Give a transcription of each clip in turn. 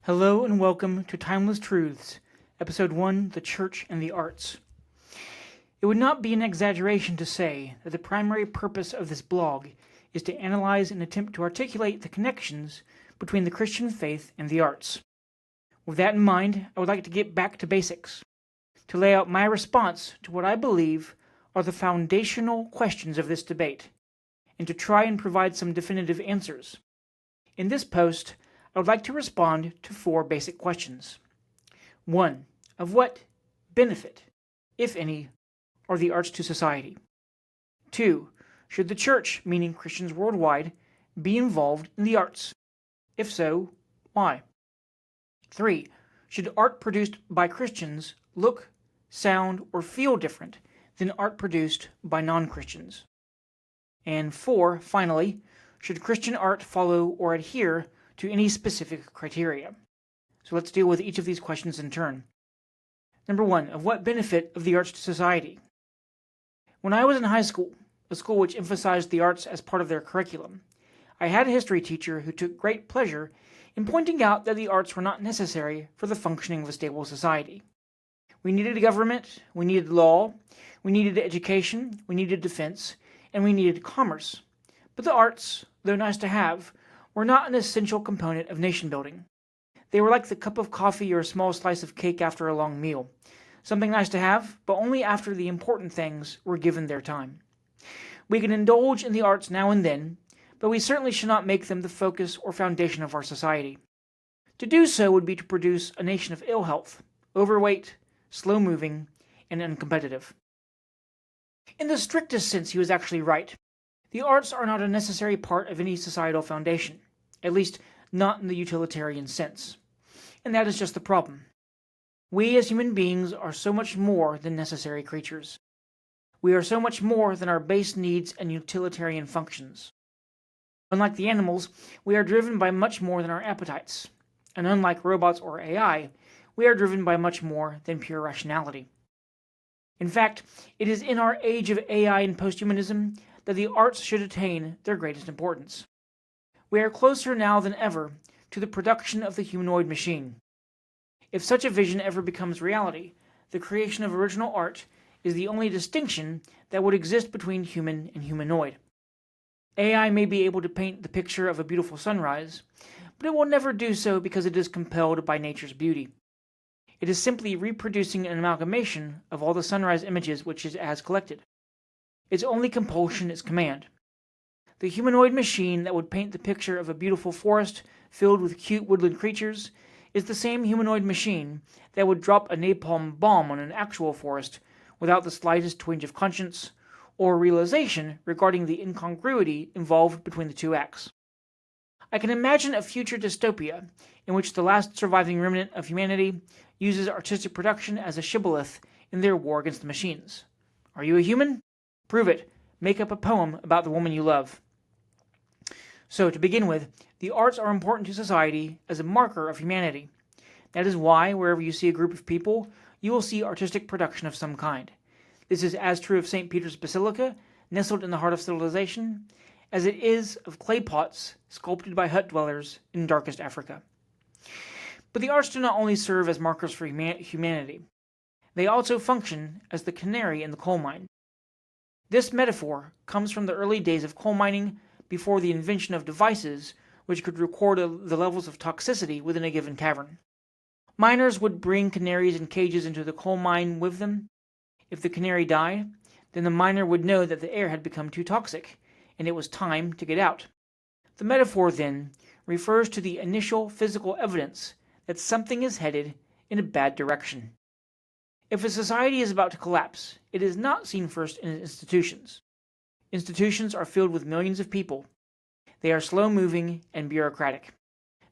Hello and welcome to Timeless Truths, Episode 1, The Church and the Arts. It would not be an exaggeration to say that the primary purpose of this blog is to analyze and attempt to articulate the connections between the Christian faith and the arts. With that in mind, I would like to get back to basics, to lay out my response to what I believe are the foundational questions of this debate, and to try and provide some definitive answers. In this post, I would like to respond to 4 basic questions. 1. Of what benefit, if any, are the arts to society? 2. Should the church, meaning Christians worldwide, be involved in the arts? If so, why? 3. Should art produced by Christians look, sound, or feel different than art produced by non-Christians? And 4. Finally, should Christian art follow or adhere to any specific criteria? So let's deal with each of these questions in turn. Number 1, of what benefit of the arts to society? When I was in high school, a school which emphasized the arts as part of their curriculum, I had a history teacher who took great pleasure in pointing out that the arts were not necessary for the functioning of a stable society. We needed a government, we needed law, we needed education, we needed defense, and we needed commerce. But the arts, though nice to have, were not an essential component of nation building. They were like the cup of coffee or a small slice of cake after a long meal, something nice to have, but only after the important things were given their time. We can indulge in the arts now and then, but we certainly should not make them the focus or foundation of our society. To do so would be to produce a nation of ill health, overweight, slow-moving, and uncompetitive. In the strictest sense, he was actually right. The arts are not a necessary part of any societal foundation, at least not in the utilitarian sense. And that is just the problem. We as human beings are so much more than necessary creatures. We are so much more than our base needs and utilitarian functions. Unlike the animals, we are driven by much more than our appetites. And unlike robots or AI, we are driven by much more than pure rationality. In fact, it is in our age of AI and posthumanism that the arts should attain their greatest importance. We are closer now than ever to the production of the humanoid machine. If such a vision ever becomes reality, the creation of original art is the only distinction that would exist between human and humanoid. AI may be able to paint the picture of a beautiful sunrise, but it will never do so because it is compelled by nature's beauty. It is simply reproducing an amalgamation of all the sunrise images which it has collected. Its only compulsion is command. The humanoid machine that would paint the picture of a beautiful forest filled with cute woodland creatures is the same humanoid machine that would drop a napalm bomb on an actual forest without the slightest twinge of conscience or realization regarding the incongruity involved between the two acts. I can imagine a future dystopia in which the last surviving remnant of humanity uses artistic production as a shibboleth in their war against the machines. Are you a human? Prove it. Make up a poem about the woman you love. So, to begin with, the arts are important to society as a marker of humanity. That is why, wherever you see a group of people, you will see artistic production of some kind. This is as true of St. Peter's Basilica, nestled in the heart of civilization, as it is of clay pots sculpted by hut dwellers in darkest Africa. But the arts do not only serve as markers for humanity. They also function as the canary in the coal mine. This metaphor comes from the early days of coal mining before the invention of devices which could record the levels of toxicity within a given cavern. Miners would bring canaries in cages into the coal mine with them. If the canary died, then the miner would know that the air had become too toxic, and it was time to get out. The metaphor, then, refers to the initial physical evidence that something is headed in a bad direction. If a society is about to collapse, it is not seen first in its institutions. Institutions are filled with millions of people. They are slow-moving and bureaucratic.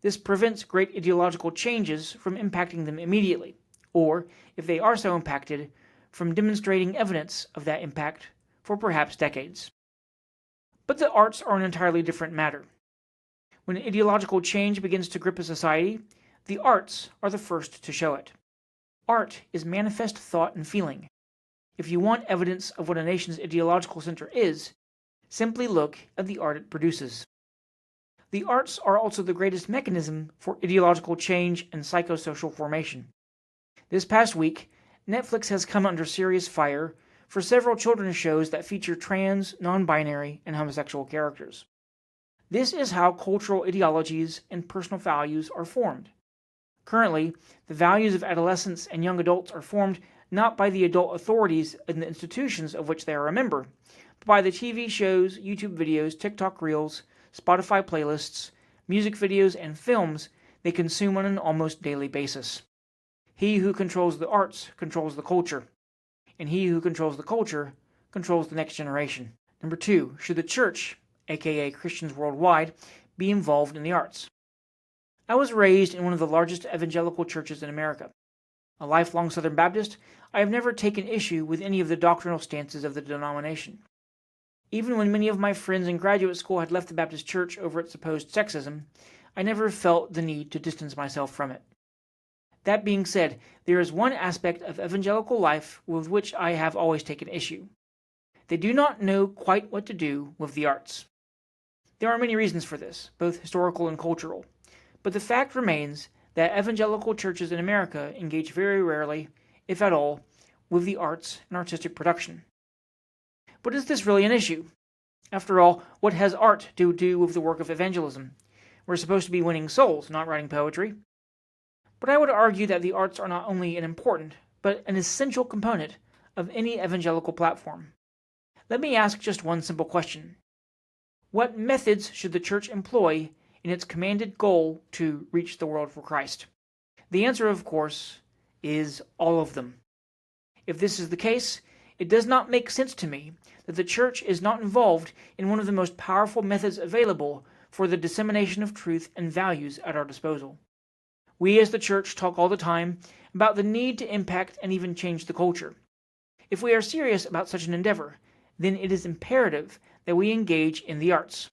This prevents great ideological changes from impacting them immediately, or, if they are so impacted, from demonstrating evidence of that impact for perhaps decades. But the arts are an entirely different matter. When ideological change begins to grip a society, the arts are the first to show it. Art is manifest thought and feeling. If you want evidence of what a nation's ideological center is, simply look at the art it produces. The arts are also the greatest mechanism for ideological change and psychosocial formation. This past week, Netflix has come under serious fire for several children's shows that feature trans, non-binary, and homosexual characters. This is how cultural ideologies and personal values are formed. Currently, the values of adolescents and young adults are formed not by the adult authorities and the institutions of which they are a member, but by the TV shows, YouTube videos, TikTok Reels, Spotify playlists, music videos, and films they consume on an almost daily basis. He who controls the arts controls the culture, and he who controls the culture controls the next generation. Number 2, should the church, aka Christians worldwide, be involved in the arts? I was raised in one of the largest evangelical churches in America. A lifelong Southern Baptist, I have never taken issue with any of the doctrinal stances of the denomination. Even when many of my friends in graduate school had left the Baptist church over its supposed sexism, I never felt the need to distance myself from it. That being said, there is one aspect of evangelical life with which I have always taken issue. They do not know quite what to do with the arts. There are many reasons for this, both historical and cultural, but the fact remains that evangelical churches in America engage very rarely, if at all, with the arts and artistic production. But is this really an issue? After all, what has art to do with the work of evangelism? We're supposed to be winning souls, not writing poetry. But I would argue that the arts are not only an important, but an essential component of any evangelical platform. Let me ask just one simple question. What methods should the church employ in its commanded goal to reach the world for Christ? The answer, of course, is all of them. If this is the case, it does not make sense to me that the church is not involved in one of the most powerful methods available for the dissemination of truth and values at our disposal. We as the church talk all the time about the need to impact and even change the culture. If we are serious about such an endeavor, then it is imperative that we engage in the arts.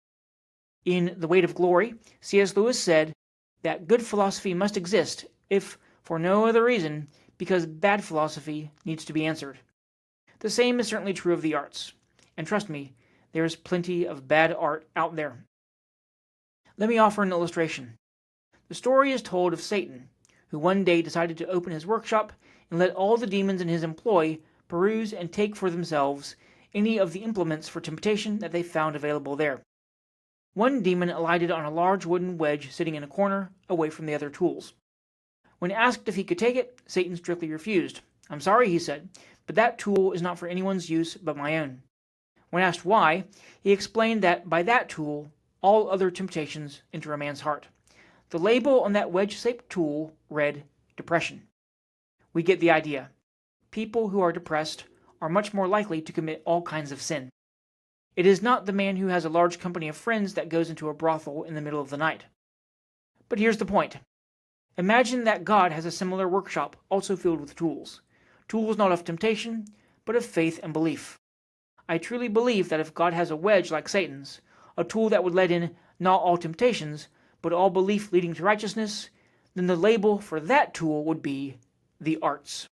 In The Weight of Glory, C.S. Lewis said that good philosophy must exist, if for no other reason, because bad philosophy needs to be answered. The same is certainly true of the arts. And trust me, there is plenty of bad art out there. Let me offer an illustration. The story is told of Satan, who one day decided to open his workshop and let all the demons in his employ peruse and take for themselves any of the implements for temptation that they found available there. One demon alighted on a large wooden wedge sitting in a corner, away from the other tools. When asked if he could take it, Satan strictly refused. "I'm sorry," he said, "but that tool is not for anyone's use but my own." When asked why, he explained that by that tool, all other temptations enter a man's heart. The label on that wedge-shaped tool read depression. We get the idea. People who are depressed are much more likely to commit all kinds of sin. It is not the man who has a large company of friends that goes into a brothel in the middle of the night. But here's the point. Imagine that God has a similar workshop, also filled with tools. Tools not of temptation, but of faith and belief. I truly believe that if God has a wedge like Satan's, a tool that would let in not all temptations, but all belief leading to righteousness, then the label for that tool would be the arts.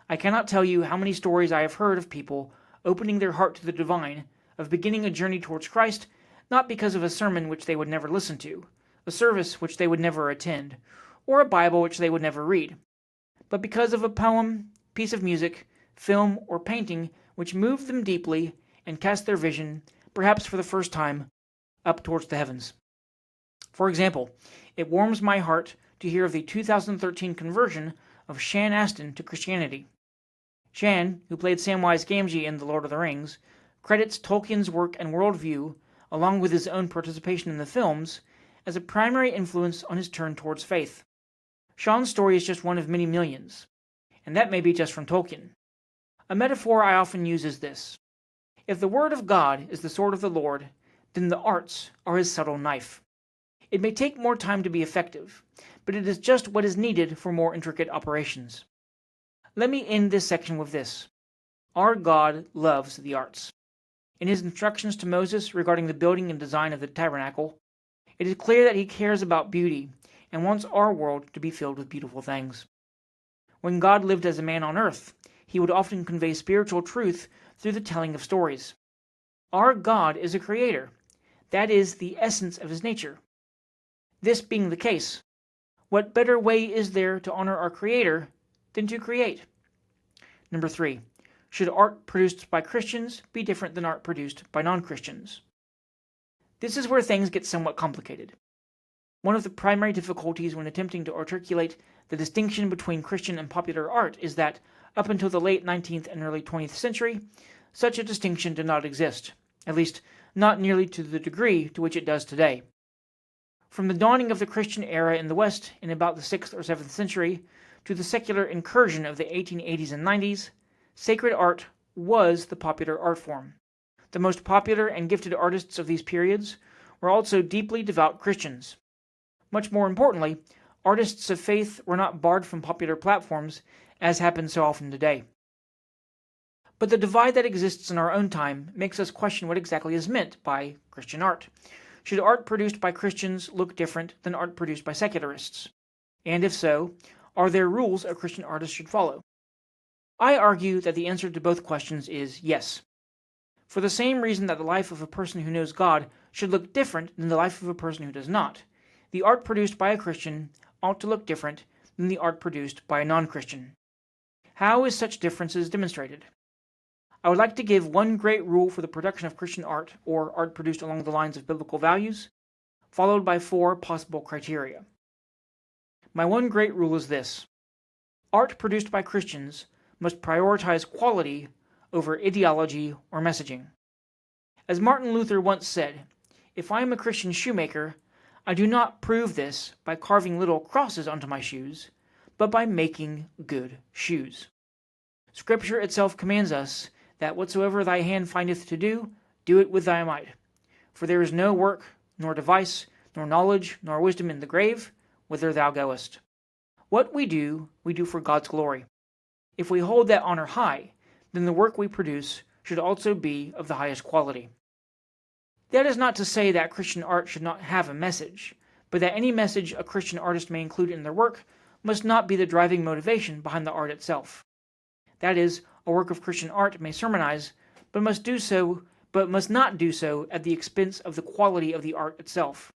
I cannot tell you how many stories I have heard of people opening their heart to the divine, of beginning a journey towards Christ, not because of a sermon which they would never listen to, a service which they would never attend, or a Bible which they would never read, but because of a poem, piece of music, film, or painting which moved them deeply and cast their vision, perhaps for the first time, up towards the heavens. For example, it warms my heart to hear of the 2013 conversion of Shan Astin to Christianity. Shan, who played Samwise Gamgee in The Lord of the Rings, credits Tolkien's work and worldview, along with his own participation in the films, as a primary influence on his turn towards faith. Shan's story is just one of many millions, and that may be just from Tolkien. A metaphor I often use is this. If the word of God is the sword of the Lord, then the arts are his subtle knife. It may take more time to be effective, but it is just what is needed for more intricate operations. Let me end this section with this. Our God loves the arts. In his instructions to Moses regarding the building and design of the tabernacle, it is clear that he cares about beauty and wants our world to be filled with beautiful things. When God lived as a man on earth, he would often convey spiritual truth through the telling of stories. Our God is a creator. That is the essence of his nature. This being the case, what better way is there to honor our Creator than to create? Number 3. Should art produced by Christians be different than art produced by non-Christians? This is where things get somewhat complicated. One of the primary difficulties when attempting to articulate the distinction between Christian and popular art is that, up until the late 19th and early 20th century, such a distinction did not exist, at least not nearly to the degree to which it does today. From the dawning of the Christian era in the West in about the 6th or 7th century to the secular incursion of the 1880s and 90s, sacred art was the popular art form. The most popular and gifted artists of these periods were also deeply devout Christians. Much more importantly, artists of faith were not barred from popular platforms, as happens so often today. But the divide that exists in our own time makes us question what exactly is meant by Christian art. Should art produced by Christians look different than art produced by secularists? And if so, are there rules a Christian artist should follow? I argue that the answer to both questions is yes. For the same reason that the life of a person who knows God should look different than the life of a person who does not, the art produced by a Christian ought to look different than the art produced by a non-Christian. How is such differences demonstrated? I would like to give one great rule for the production of Christian art, or art produced along the lines of biblical values, followed by 4 possible criteria. My one great rule is this: art produced by Christians must prioritize quality over ideology or messaging. As Martin Luther once said, "If I am a Christian shoemaker, I do not prove this by carving little crosses onto my shoes, but by making good shoes." Scripture itself commands us that whatsoever thy hand findeth to do, do it with thy might. For there is no work, nor device, nor knowledge, nor wisdom in the grave, whither thou goest. What we do for God's glory. If we hold that honor high, then the work we produce should also be of the highest quality. That is not to say that Christian art should not have a message, but that any message a Christian artist may include in their work must not be the driving motivation behind the art itself. That is, a work of Christian art may sermonize, but must not do so at the expense of the quality of the art itself.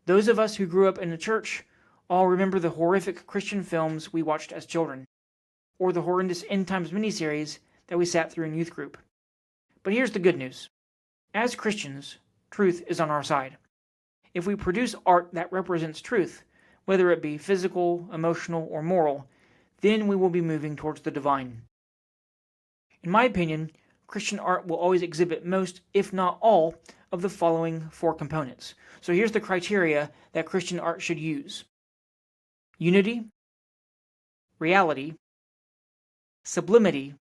Those of us who grew up in the church all remember the horrific Christian films we watched as children, or the horrendous End Times miniseries that we sat through in youth group. But here's the good news. As Christians, truth is on our side. If we produce art that represents truth, whether it be physical, emotional, or moral, then we will be moving towards the divine. In my opinion, Christian art will always exhibit most, if not all, of the following 4 components. So here's the criteria that Christian art should use: unity, reality, sublimity,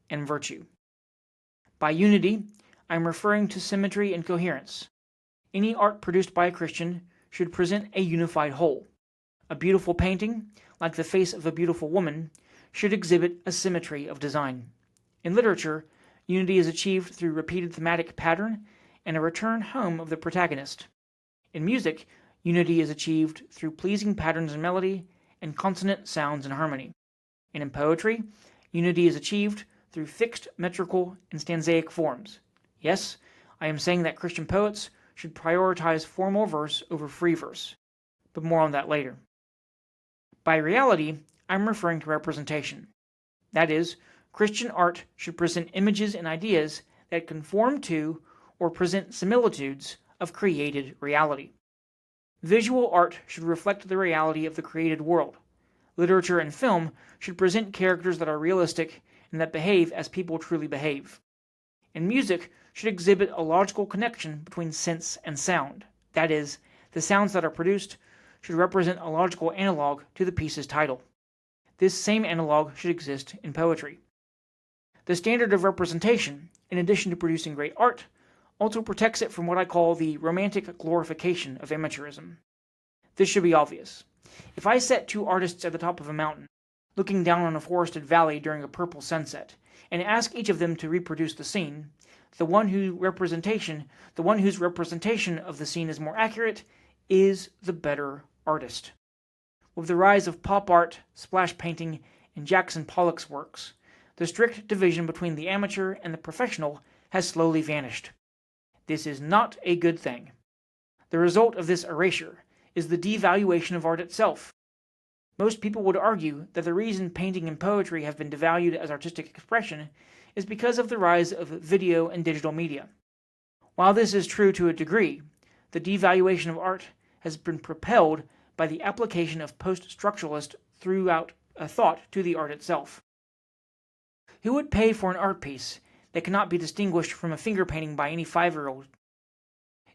and virtue. By unity, I'm referring to symmetry and coherence. Any art produced by a Christian should present a unified whole. A beautiful painting, like the face of a beautiful woman, should exhibit a symmetry of design. In literature, unity is achieved through repeated thematic pattern and a return home of the protagonist. In music, unity is achieved through pleasing patterns and melody and consonant sounds and harmony. And in poetry, unity is achieved through fixed metrical and stanzaic forms. Yes, I am saying that Christian poets should prioritize formal verse over free verse, but more on that later. By reality, I'm referring to representation. That is, Christian art should present images and ideas that conform to or present similitudes of created reality. Visual art should reflect the reality of the created world. Literature and film should present characters that are realistic and that behave as people truly behave. And music should exhibit a logical connection between sense and sound. That is, the sounds that are produced should represent a logical analog to the piece's title. This same analog should exist in poetry. The standard of representation, in addition to producing great art, also protects it from what I call the romantic glorification of amateurism. This should be obvious. If I set 2 artists at the top of a mountain, looking down on a forested valley during a purple sunset, and ask each of them to reproduce the scene, the one whose representation of the scene is more accurate is the better artist. With the rise of pop art, splash painting, and Jackson Pollock's works, the strict division between the amateur and the professional has slowly vanished. This is not a good thing. The result of this erasure is the devaluation of art itself. Most people would argue that the reason painting and poetry have been devalued as artistic expression is because of the rise of video and digital media. While this is true to a degree, the devaluation of art has been propelled by the application of post-structuralist thought to the art itself. Who would pay for an art piece that cannot be distinguished from a finger painting by any 5-year-old?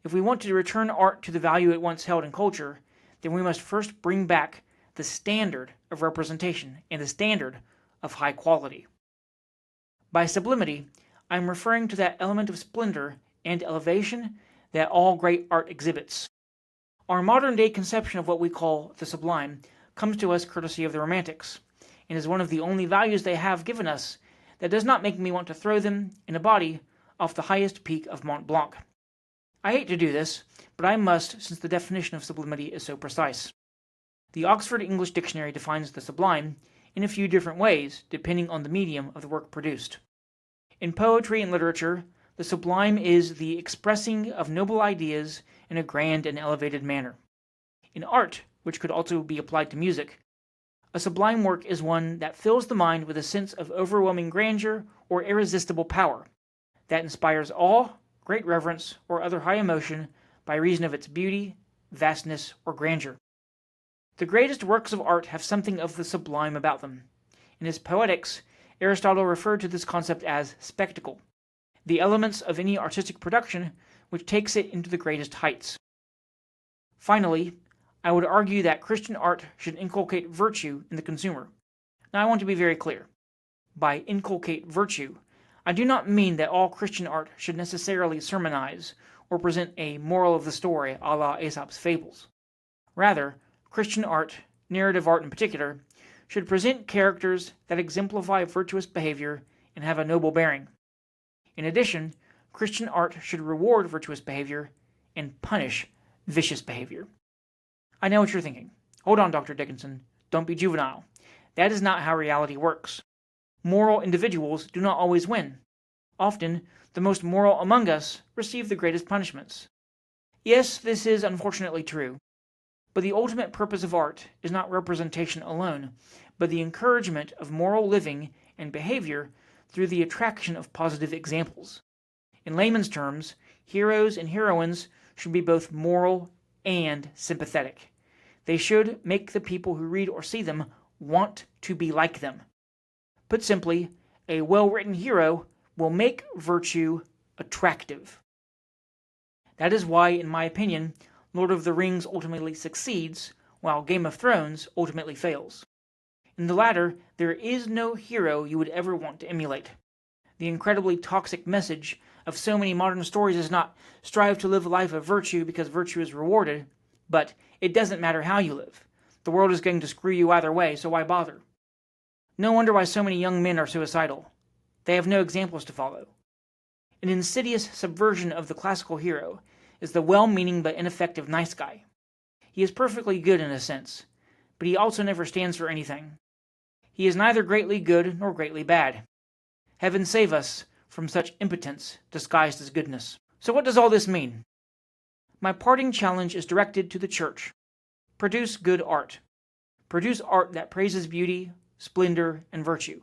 If we want to return art to the value it once held in culture, then we must first bring back the standard of representation and the standard of high quality. By sublimity, I am referring to that element of splendor and elevation that all great art exhibits. Our modern-day conception of what we call the sublime comes to us courtesy of the Romantics, and is one of the only values they have given us that does not make me want to throw them in a body off the highest peak of Mont Blanc. I hate to do this, but I must, since the definition of sublimity is so precise. The Oxford English Dictionary defines the sublime in a few different ways, depending on the medium of the work produced. In poetry and literature, the sublime is the expressing of noble ideas in a grand and elevated manner. In art, which could also be applied to music, a sublime work is one that fills the mind with a sense of overwhelming grandeur or irresistible power, that inspires awe, great reverence, or other high emotion by reason of its beauty, vastness, or grandeur. The greatest works of art have something of the sublime about them. In his Poetics, Aristotle referred to this concept as spectacle, the elements of any artistic production which takes it into the greatest heights. Finally, I would argue that Christian art should inculcate virtue in the consumer. Now I want to be very clear. By inculcate virtue, I do not mean that all Christian art should necessarily sermonize or present a moral of the story a la Aesop's fables. Rather, Christian art, narrative art in particular, should present characters that exemplify virtuous behavior and have a noble bearing. In addition, Christian art should reward virtuous behavior and punish vicious behavior. I know what you're thinking. Hold on, Dr. Dickinson. Don't be juvenile. That is not how reality works. Moral individuals do not always win. Often, the most moral among us receive the greatest punishments. Yes, this is unfortunately true. But the ultimate purpose of art is not representation alone, but the encouragement of moral living and behavior through the attraction of positive examples. In layman's terms, heroes and heroines should be both moral and sympathetic. They should make the people who read or see them want to be like them. Put simply, a well-written hero will make virtue attractive. That is why, in my opinion, Lord of the Rings ultimately succeeds, while Game of Thrones ultimately fails. In the latter, there is no hero you would ever want to emulate. The incredibly toxic message of so many modern stories is not strive to live a life of virtue because virtue is rewarded, but it doesn't matter how you live. The world is going to screw you either way, so why bother? No wonder why so many young men are suicidal. They have no examples to follow. An insidious subversion of the classical hero is the well-meaning but ineffective nice guy. He is perfectly good in a sense, but he also never stands for anything. He is neither greatly good nor greatly bad. Heaven save us from such impotence disguised as goodness. So what does all this mean? My parting challenge is directed to the church. Produce good art. Produce art that praises beauty, splendor, and virtue.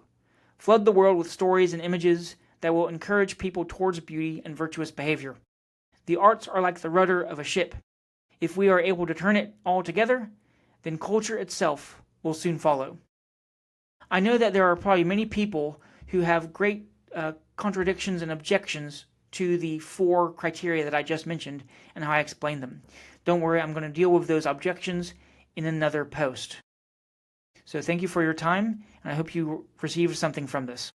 Flood the world with stories and images that will encourage people towards beauty and virtuous behavior. The arts are like the rudder of a ship. If we are able to turn it all together, then culture itself will soon follow. I know that there are probably many people who have great contradictions and objections to the 4 criteria that I just mentioned and how I explained them. Don't worry, I'm going to deal with those objections in another post. So thank you for your time, and I hope you received something from this.